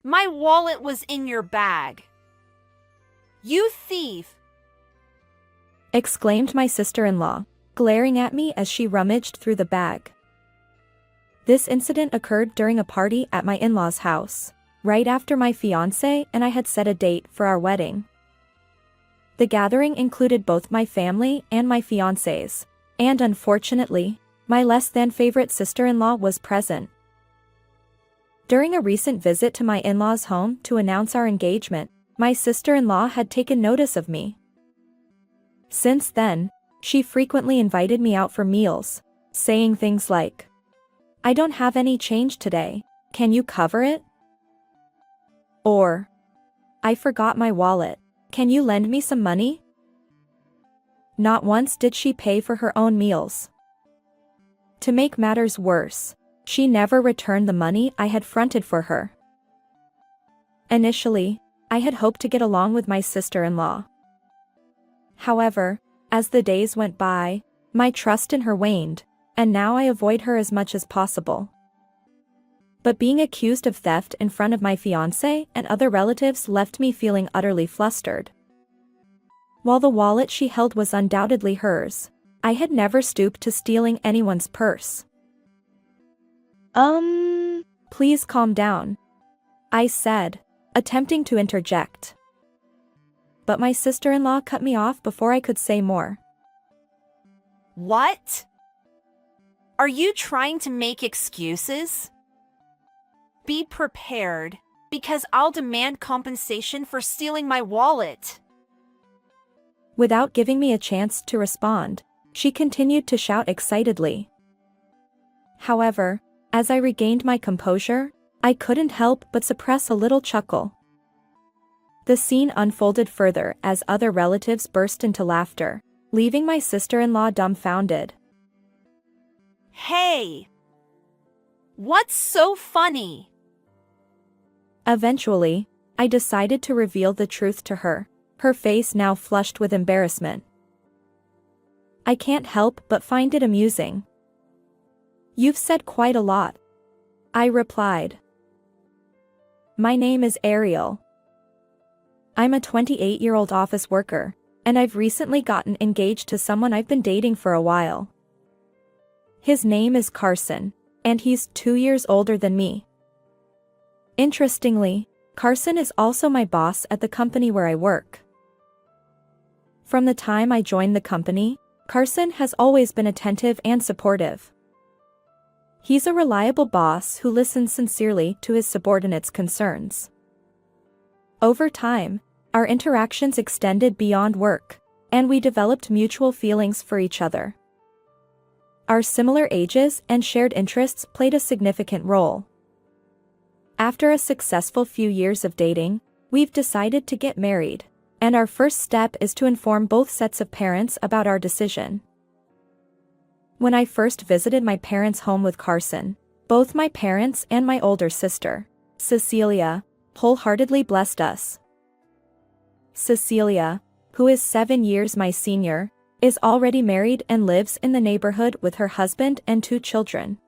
My wallet was in your bag. You thief! Exclaimed my sister-in-law, glaring at me as she rummaged through the bag. This incident occurred during a party at my in-laws' house, right after my fiancé and I had set a date for our wedding. The gathering included both my family and my fiancé's, and unfortunately, my less-than-favorite sister-in-law was present. During a recent visit to my in-laws' home to announce our engagement, my sister-in-law had taken notice of me. Since then, she frequently invited me out for meals, saying things like, "I don't have any change today, can you cover it?" Or, "I forgot my wallet, can you lend me some money?" Not once did she pay for her own meals. To make matters worse, she never returned the money I had fronted for her. Initially, I had hoped to get along with my sister-in-law. However, as the days went by, my trust in her waned, and now I avoid her as much as possible. But being accused of theft in front of my fiancé and other relatives left me feeling utterly flustered. While the wallet she held was undoubtedly hers, I had never stooped to stealing anyone's purse. Please calm down," I said, attempting to interject. But my sister-in-law cut me off before I could say more. What? Are you trying to make excuses? Be prepared, because I'll demand compensation for stealing my wallet. Without giving me a chance to respond, she continued to shout excitedly. However, as I regained my composure, I couldn't help but suppress a little chuckle. The scene unfolded further as other relatives burst into laughter, leaving my sister-in-law dumbfounded. Hey! What's so funny? Eventually, I decided to reveal the truth to her, her face now flushed with embarrassment. "I can't help but find it amusing." "You've said quite a lot," I replied. "My name is Ariel. I'm a 28-year-old office worker, and I've recently gotten engaged to someone I've been dating for a while. His name is Carson, and he's 2 years older than me. Interestingly, Carson is also my boss at the company where I work. From the time I joined the company, Carson has always been attentive and supportive. He's a reliable boss who listens sincerely to his subordinates' concerns. Over time, our interactions extended beyond work, and we developed mutual feelings for each other. Our similar ages and shared interests played a significant role. After a successful few years of dating, we've decided to get married, and our first step is to inform both sets of parents about our decision. When I first visited my parents' home with Carson, both my parents and my older sister, Cecilia, wholeheartedly blessed us. Cecilia, who is 7 years my senior, is already married and lives in the neighborhood with her husband and 2 children.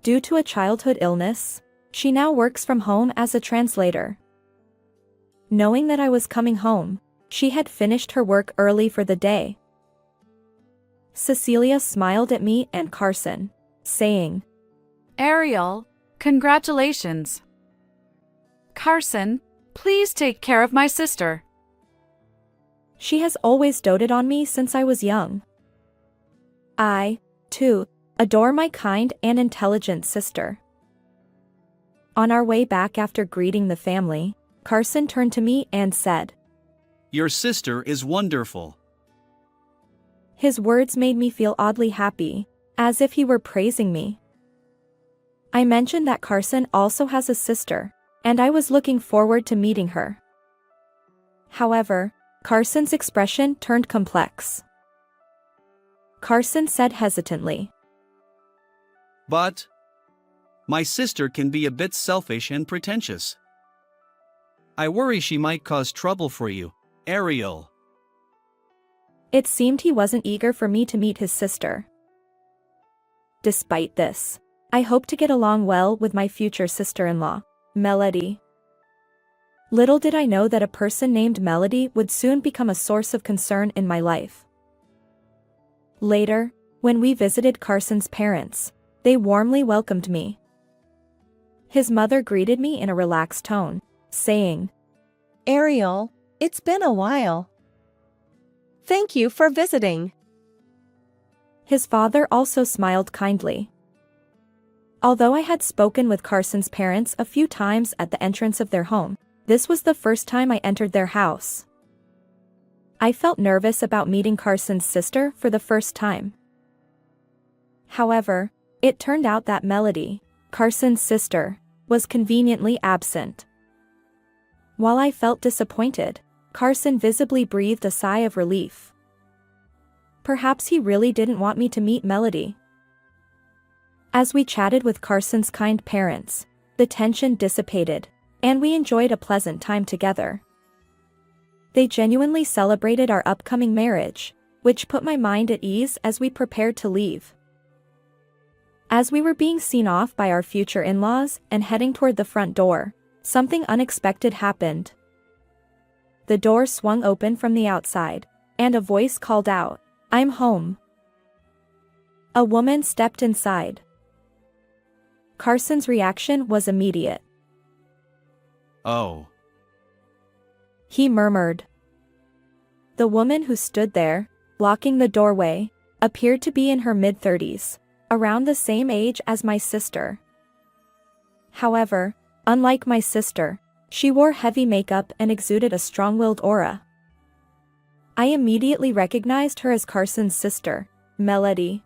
Due to a childhood illness, she now works from home as a translator. Knowing that I was coming home, she had finished her work early for the day. Cecilia smiled at me and Carson, saying, "Ariel, congratulations. Carson, please take care of my sister." She has always doted on me since I was young. I, too, adore my kind and intelligent sister. On our way back after greeting the family, Carson turned to me and said, "Your sister is wonderful." His words made me feel oddly happy, as if he were praising me. I mentioned that Carson also has a sister, and I was looking forward to meeting her. However, Carson's expression turned complex. Carson said hesitantly, "But my sister can be a bit selfish and pretentious. I worry she might cause trouble for you, Ariel." It seemed he wasn't eager for me to meet his sister. Despite this, I hope to get along well with my future sister-in-law, Melody. Little did I know that a person named Melody would soon become a source of concern in my life. Later, when we visited Carson's parents, they warmly welcomed me. His mother greeted me in a relaxed tone, saying, Ariel, it's been a while. Thank you for visiting. His father also smiled kindly. Although I had spoken with Carson's parents a few times at the entrance of their home, this was the first time I entered their house. I felt nervous about meeting Carson's sister for the first time. However, it turned out that Melody, Carson's sister, was conveniently absent. While I felt disappointed, Carson visibly breathed a sigh of relief. Perhaps he really didn't want me to meet Melody. As we chatted with Carson's kind parents, the tension dissipated, and we enjoyed a pleasant time together. They genuinely celebrated our upcoming marriage, which put my mind at ease as we prepared to leave. As we were being seen off by our future in-laws and heading toward the front door, something unexpected happened. The door swung open from the outside, and a voice called out, "I'm home." A woman stepped inside. Carson's reaction was immediate. Oh. He murmured. The woman who stood there, blocking the doorway, appeared to be in her mid-30s, around the same age as my sister. However, unlike my sister, she wore heavy makeup and exuded a strong-willed aura. I immediately recognized her as Carson's sister, Melody.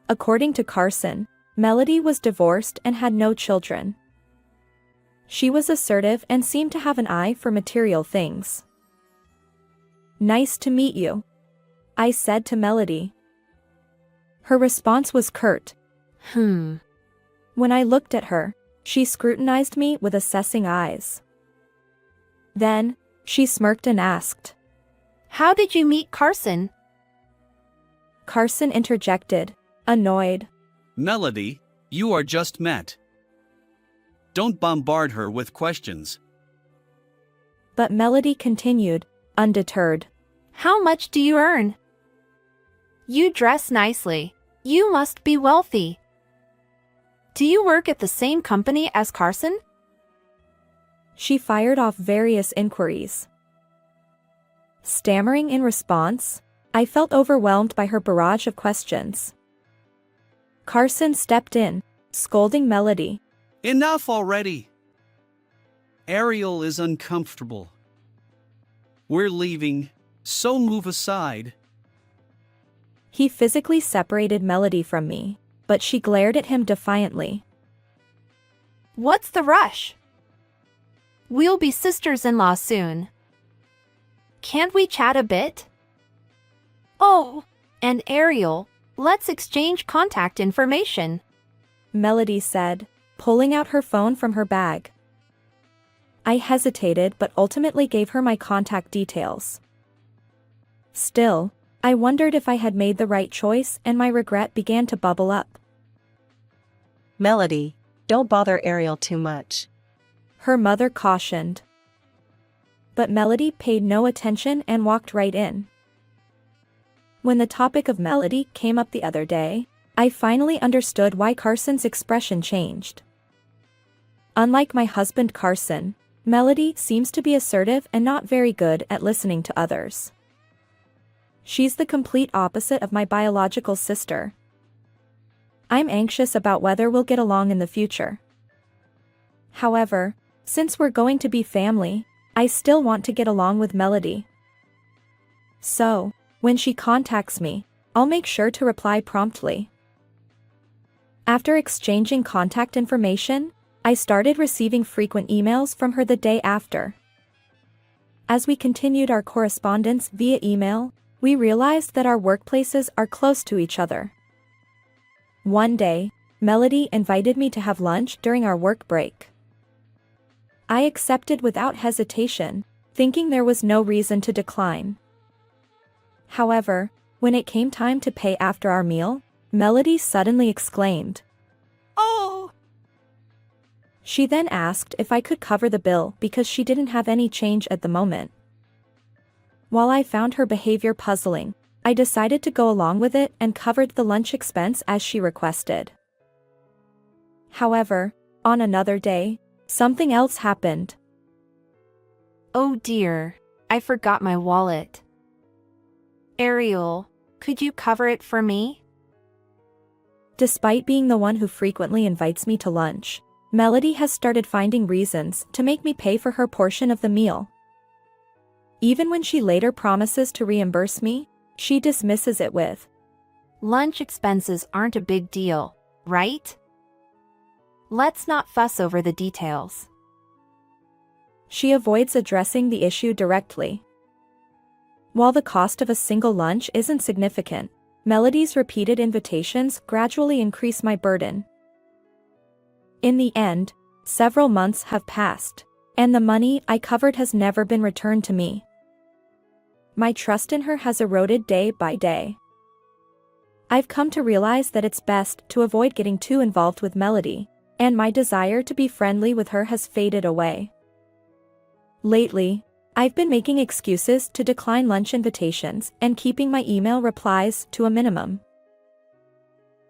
According to Carson, Melody was divorced and had no children. She was assertive and seemed to have an eye for material things. "Nice to meet you," I said to Melody. Her response was curt. When I looked at her, she scrutinized me with assessing eyes. Then, she smirked and asked, How did you meet Carson? Carson interjected, annoyed. Melody, you are just met. Don't bombard her with questions. But Melody continued, undeterred. How much do you earn? You dress nicely. You must be wealthy. Do you work at the same company as Carson? She fired off various inquiries. Stammering in response, I felt overwhelmed by her barrage of questions. Carson stepped in, scolding Melody. Enough already. Ariel is uncomfortable. We're leaving, so move aside. He physically separated Melody from me, but she glared at him defiantly. What's the rush? We'll be sisters-in-law soon. Can't we chat a bit? Oh, and Ariel, let's exchange contact information, Melody said, pulling out her phone from her bag. I hesitated but ultimately gave her my contact details. Still, I wondered if I had made the right choice and my regret began to bubble up. Melody, don't bother Ariel too much. Her mother cautioned. But Melody paid no attention and walked right in. When the topic of Melody came up the other day, I finally understood why Carson's expression changed. Unlike my husband Carson, Melody seems to be assertive and not very good at listening to others. She's the complete opposite of my biological sister. I'm anxious about whether we'll get along in the future. However, since we're going to be family, I still want to get along with Melody. So, when she contacts me, I'll make sure to reply promptly. After exchanging contact information, I started receiving frequent emails from her the day after. As we continued our correspondence via email, we realized that our workplaces are close to each other. One day, Melody invited me to have lunch during our work break. I accepted without hesitation, thinking there was no reason to decline. However, when it came time to pay after our meal, Melody suddenly exclaimed, Oh! She then asked if I could cover the bill because she didn't have any change at the moment. While I found her behavior puzzling, I decided to go along with it and covered the lunch expense as she requested. However, on another day, something else happened. Oh dear, I forgot my wallet. Ariel, could you cover it for me? Despite being the one who frequently invites me to lunch, Melody has started finding reasons to make me pay for her portion of the meal. Even when she later promises to reimburse me, she dismisses it with, Lunch expenses aren't a big deal, right? Let's not fuss over the details. She avoids addressing the issue directly. While the cost of a single lunch isn't significant, Melody's repeated invitations gradually increase my burden. In the end, several months have passed, and the money I covered has never been returned to me. My trust in her has eroded day by day. I've come to realize that it's best to avoid getting too involved with Melody, and my desire to be friendly with her has faded away. Lately, I've been making excuses to decline lunch invitations and keeping my email replies to a minimum.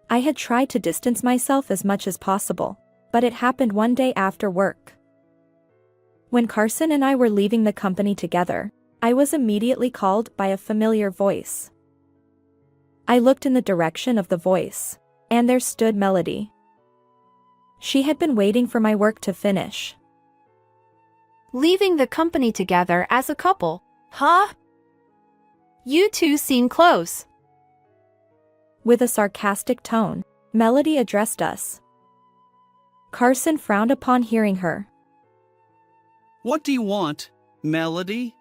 I had tried to distance myself as much as possible, but it happened one day after work. When Carson and I were leaving the company together, I was immediately called by a familiar voice. I looked in the direction of the voice, and there stood Melody. She had been waiting for my work to finish. Leaving the company together as a couple, huh? You two seem close. With a sarcastic tone, Melody addressed us. Carson frowned upon hearing her. What do you want, Melody?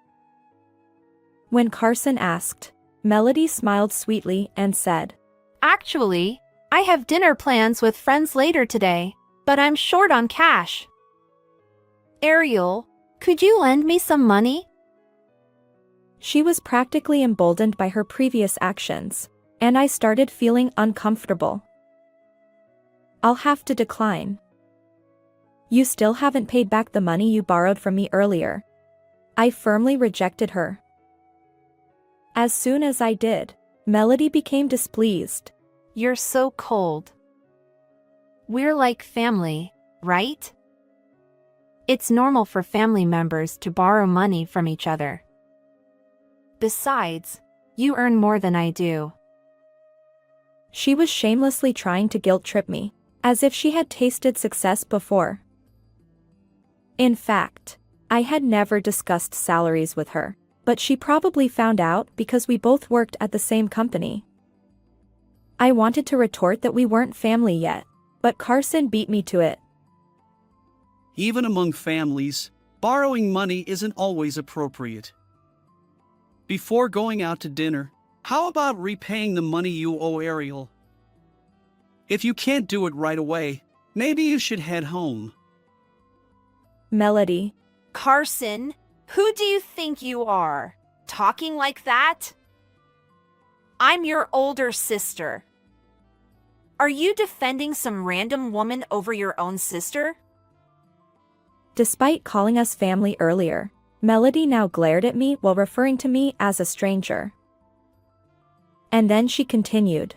When Carson asked, Melody smiled sweetly and said, Actually, I have dinner plans with friends later today, but I'm short on cash. Ariel, could you lend me some money? She was practically emboldened by her previous actions, and I started feeling uncomfortable. I'll have to decline. You still haven't paid back the money you borrowed from me earlier. I firmly rejected her. As soon as I did, Melody became displeased. You're so cold. We're like family, right? It's normal for family members to borrow money from each other. Besides, you earn more than I do. She was shamelessly trying to guilt-trip me, as if she had tasted success before. In fact, I had never discussed salaries with her, but she probably found out because we both worked at the same company. I wanted to retort that we weren't family yet, but Carson beat me to it. Even among families, borrowing money isn't always appropriate. Before going out to dinner, how about repaying the money you owe Ariel? If you can't do it right away, maybe you should head home. Melody. Carson, who do you think you are? Talking like that? I'm your older sister. Are you defending some random woman over your own sister? Despite calling us family earlier, Melody now glared at me while referring to me as a stranger. And then she continued.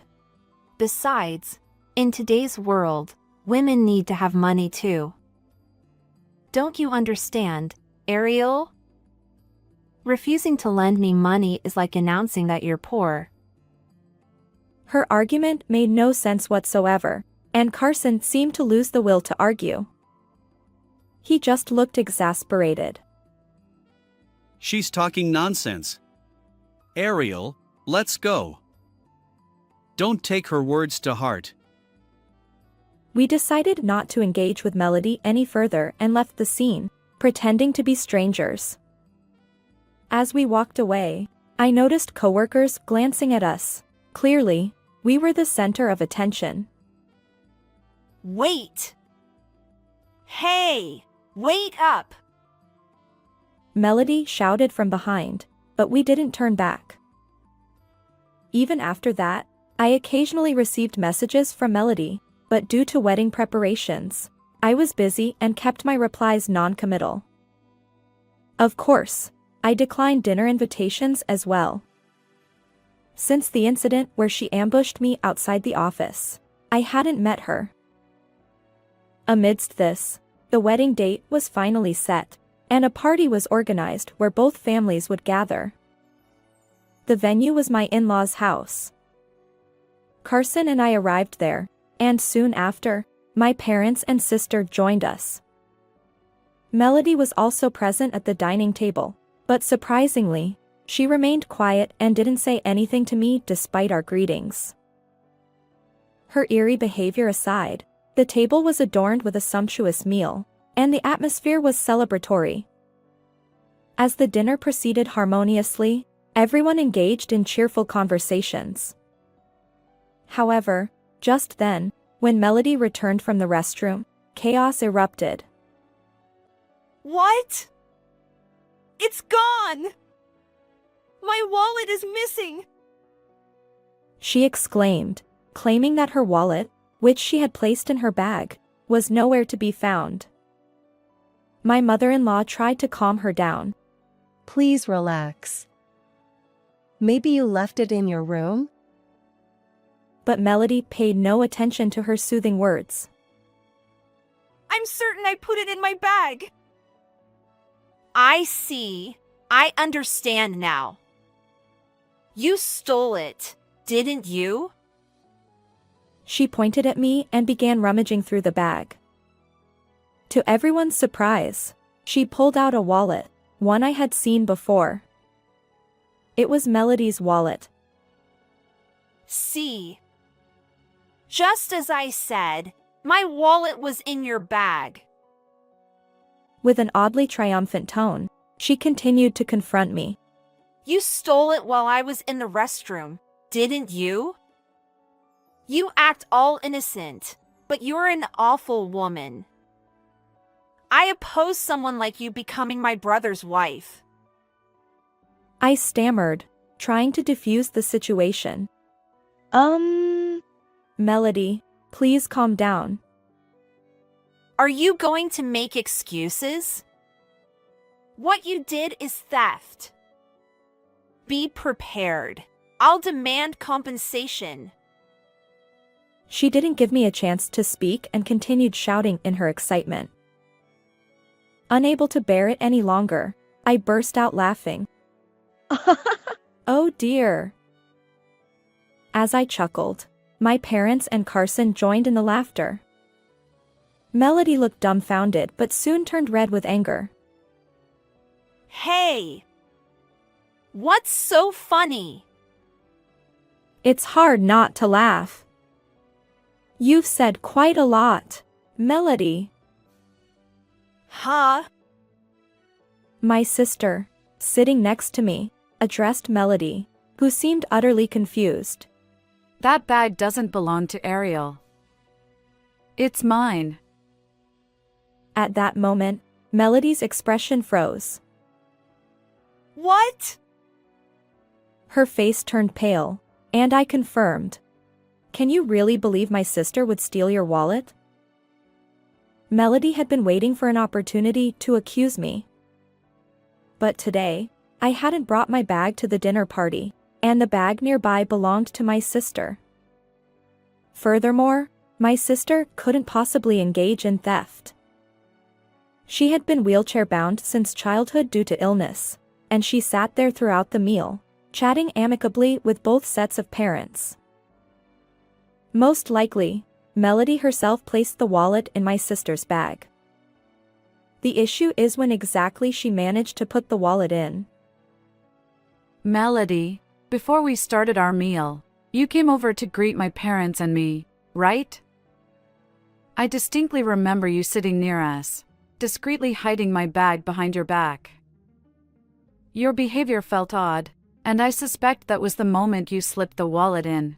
Besides, in today's world, women need to have money too. Don't you understand, Ariel? Refusing to lend me money is like announcing that you're poor. Her argument made no sense whatsoever, and Carson seemed to lose the will to argue. He just looked exasperated. She's talking nonsense. Ariel, let's go. Don't take her words to heart. We decided not to engage with Melody any further and left the scene, pretending to be strangers. As we walked away, I noticed coworkers glancing at us. Clearly, we were the center of attention. Wait! Hey! Wait up! Melody shouted from behind, but we didn't turn back. Even after that, I occasionally received messages from Melody, but due to wedding preparations, I was busy and kept my replies non-committal. Of course, I declined dinner invitations as well. Since the incident where she ambushed me outside the office, I hadn't met her. Amidst this, the wedding date was finally set, and a party was organized where both families would gather. The venue was my in-laws' house. Carson and I arrived there, and soon after, my parents and sister joined us. Melody was also present at the dining table, but surprisingly, she remained quiet and didn't say anything to me despite our greetings. Her eerie behavior aside, the table was adorned with a sumptuous meal, and the atmosphere was celebratory. As the dinner proceeded harmoniously, everyone engaged in cheerful conversations. However, just then, when Melody returned from the restroom, chaos erupted. What? It's gone! My wallet is missing! She exclaimed, claiming that her wallet, which she had placed in her bag, was nowhere to be found. My mother-in-law tried to calm her down. Please relax. Maybe you left it in your room? But Melody paid no attention to her soothing words. I'm certain I put it in my bag. I see. I understand now. You stole it, didn't you? She pointed at me and began rummaging through the bag. To everyone's surprise, she pulled out a wallet, one I had seen before. It was Melody's wallet. See. Just as I said, my wallet was in your bag. With an oddly triumphant tone, she continued to confront me. You stole it while I was in the restroom, didn't you? You act all innocent, but you're an awful woman. I oppose someone like you becoming my brother's wife. I stammered, trying to defuse the situation. Melody, please calm down. Are you going to make excuses? What you did is theft. Be prepared. I'll demand compensation. She didn't give me a chance to speak and continued shouting in her excitement. Unable to bear it any longer, I burst out laughing. Oh dear. As I chuckled, my parents and Carson joined in the laughter. Melody looked dumbfounded but soon turned red with anger. Hey! What's so funny? It's hard not to laugh. You've said quite a lot, Melody. Huh? My sister, sitting next to me, addressed Melody, who seemed utterly confused. That bag doesn't belong to Ariel. It's mine. At that moment, Melody's expression froze. What? Her face turned pale, and I confirmed. Can you really believe my sister would steal your wallet? Melody had been waiting for an opportunity to accuse me. But today, I hadn't brought my bag to the dinner party, and the bag nearby belonged to my sister. Furthermore, my sister couldn't possibly engage in theft. She had been wheelchair-bound since childhood due to illness, and she sat there throughout the meal, chatting amicably with both sets of parents. Most likely, Melody herself placed the wallet in my sister's bag. The issue is when exactly she managed to put the wallet in. Melody, before we started our meal, you came over to greet my parents and me, right? I distinctly remember you sitting near us, discreetly hiding my bag behind your back. Your behavior felt odd, and I suspect that was the moment you slipped the wallet in.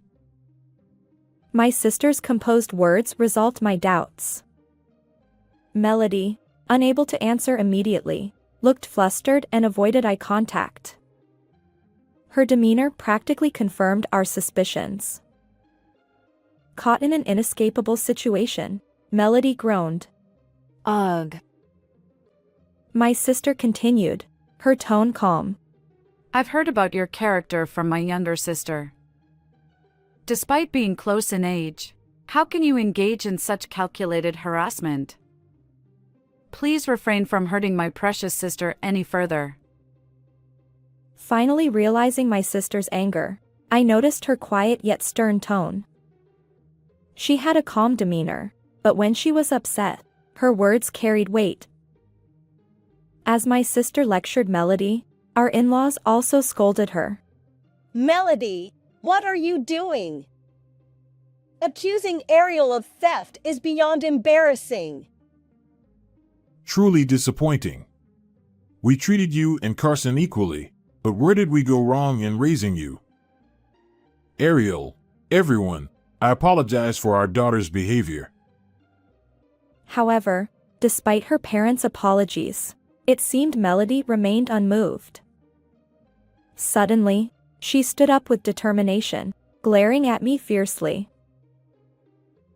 My sister's composed words resolved my doubts. Melody, unable to answer immediately, looked flustered and avoided eye contact. Her demeanor practically confirmed our suspicions. Caught in an inescapable situation, Melody groaned, Ugh. My sister continued, her tone calm. I've heard about your character from my younger sister. Despite being close in age, how can you engage in such calculated harassment? Please refrain from hurting my precious sister any further. Finally realizing my sister's anger, I noticed her quiet yet stern tone. She had a calm demeanor, but when she was upset, her words carried weight. As my sister lectured Melody, our in-laws also scolded her. Melody, what are you doing? Accusing Ariel of theft is beyond embarrassing. Truly disappointing. We treated you and Carson equally, but where did we go wrong in raising you? Ariel, everyone, I apologize for our daughter's behavior. However, despite her parents' apologies, it seemed Melody remained unmoved. Suddenly, she stood up with determination, glaring at me fiercely.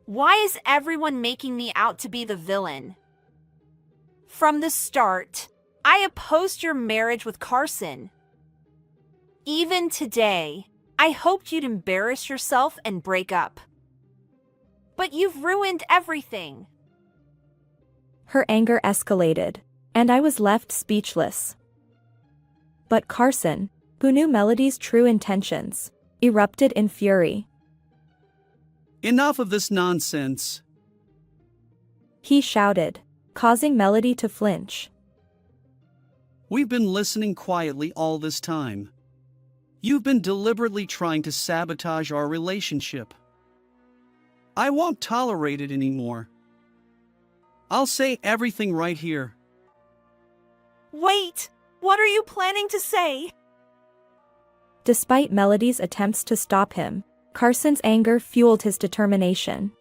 Why is everyone making me out to be the villain? From the start, I opposed your marriage with Carson. Even today, I hoped you'd embarrass yourself and break up. But you've ruined everything. Her anger escalated, and I was left speechless. But Carson, who knew Melody's true intentions, erupted in fury. Enough of this nonsense. He shouted, causing Melody to flinch. We've been listening quietly all this time. You've been deliberately trying to sabotage our relationship. I won't tolerate it anymore. I'll say everything right here. Wait, what are you planning to say? Despite Melody's attempts to stop him, Carson's anger fueled his determination.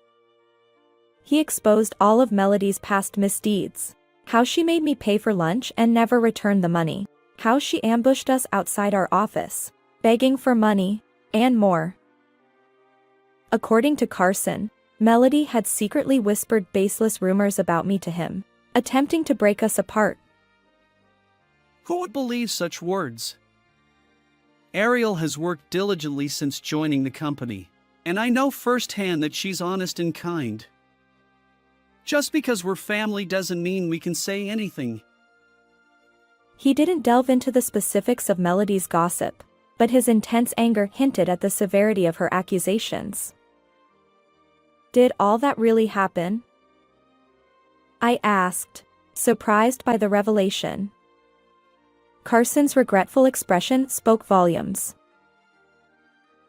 He exposed all of Melody's past misdeeds, how she made me pay for lunch and never returned the money, how she ambushed us outside our office, begging for money, and more. According to Carson, Melody had secretly whispered baseless rumors about me to him, attempting to break us apart. Who would believe such words? Ariel has worked diligently since joining the company, and I know firsthand that she's honest and kind. Just because we're family doesn't mean we can say anything. He didn't delve into the specifics of Melody's gossip, but his intense anger hinted at the severity of her accusations. Did all that really happen? I asked, surprised by the revelation. Carson's regretful expression spoke volumes.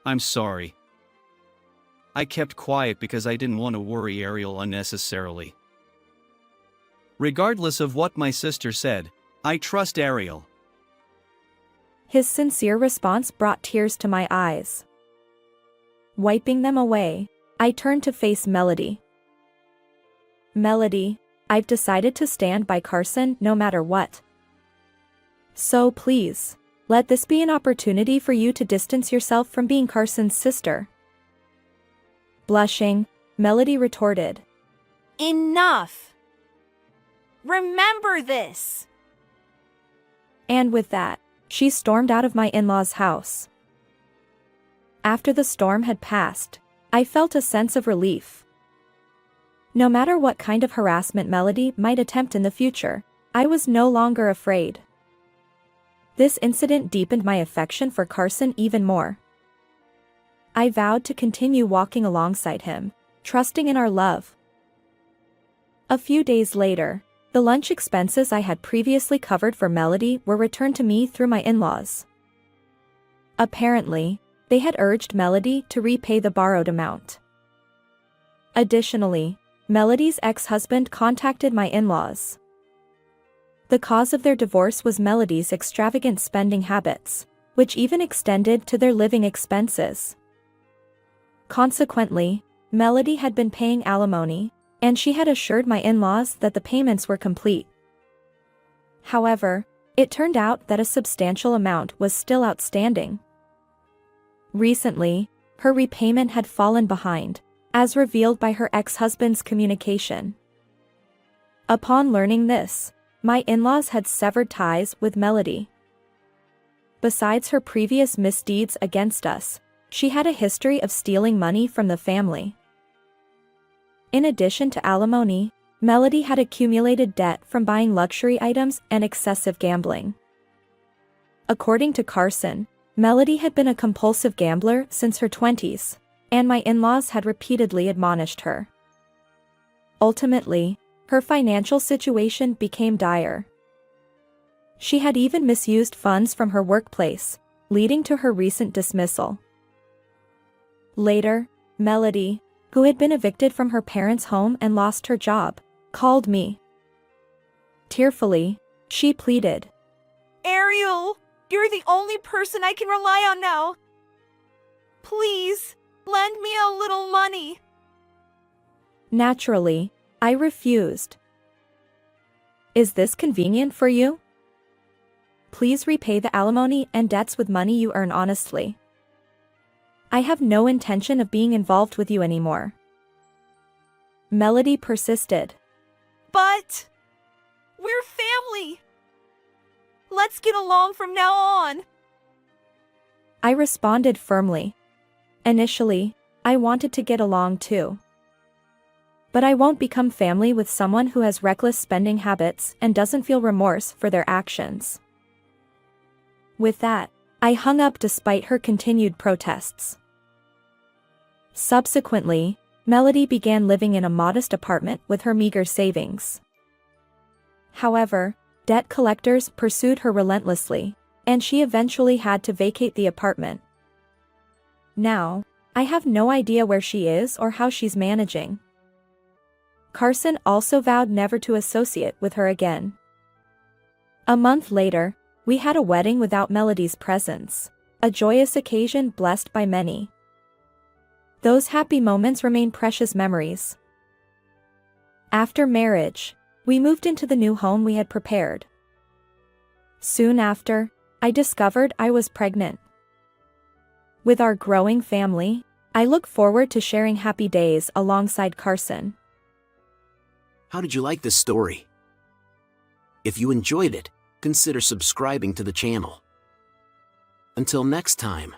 I'm sorry. I kept quiet because I didn't want to worry Ariel unnecessarily. Regardless of what my sister said, I trust Ariel. His sincere response brought tears to my eyes. Wiping them away, I turned to face Melody. Melody, I've decided to stand by Carson no matter what. So please, let this be an opportunity for you to distance yourself from being Carson's sister. Blushing, Melody retorted. Enough! Remember this! And with that, she stormed out of my in-laws' house. After the storm had passed, I felt a sense of relief. No matter what kind of harassment Melody might attempt in the future, I was no longer afraid. This incident deepened my affection for Carson even more. I vowed to continue walking alongside him, trusting in our love. A few days later, the lunch expenses I had previously covered for Melody were returned to me through my in-laws. Apparently, they had urged Melody to repay the borrowed amount. Additionally, Melody's ex-husband contacted my in-laws. The cause of their divorce was Melody's extravagant spending habits, which even extended to their living expenses. Consequently, Melody had been paying alimony, and she had assured my in-laws that the payments were complete. However, it turned out that a substantial amount was still outstanding. Recently, her repayment had fallen behind, as revealed by her ex-husband's communication. Upon learning this, my in-laws had severed ties with Melody. Besides her previous misdeeds against us, she had a history of stealing money from the family. In addition to alimony, Melody had accumulated debt from buying luxury items and excessive gambling. According to Carson, Melody had been a compulsive gambler since her 20s, and my in-laws had repeatedly admonished her. Ultimately, her financial situation became dire. She had even misused funds from her workplace, leading to her recent dismissal. Later, Melody, who had been evicted from her parents' home and lost her job, called me. Tearfully, she pleaded, Ariel, you're the only person I can rely on now. Please, lend me a little money. Naturally, I refused. Is this convenient for you? Please repay the alimony and debts with money you earn honestly. I have no intention of being involved with you anymore. Melody persisted. But we're family. Let's get along from now on. I responded firmly. Initially, I wanted to get along too. But I won't become family with someone who has reckless spending habits and doesn't feel remorse for their actions. With that, I hung up despite her continued protests. Subsequently, Melody began living in a modest apartment with her meager savings. However, debt collectors pursued her relentlessly, and she eventually had to vacate the apartment. Now, I have no idea where she is or how she's managing. Carson also vowed never to associate with her again. A month later, we had a wedding without Melody's presence, a joyous occasion blessed by many. Those happy moments remain precious memories. After marriage, we moved into the new home we had prepared. Soon after, I discovered I was pregnant. With our growing family, I look forward to sharing happy days alongside Carson. How did you like this story? If you enjoyed it, consider subscribing to the channel. Until next time.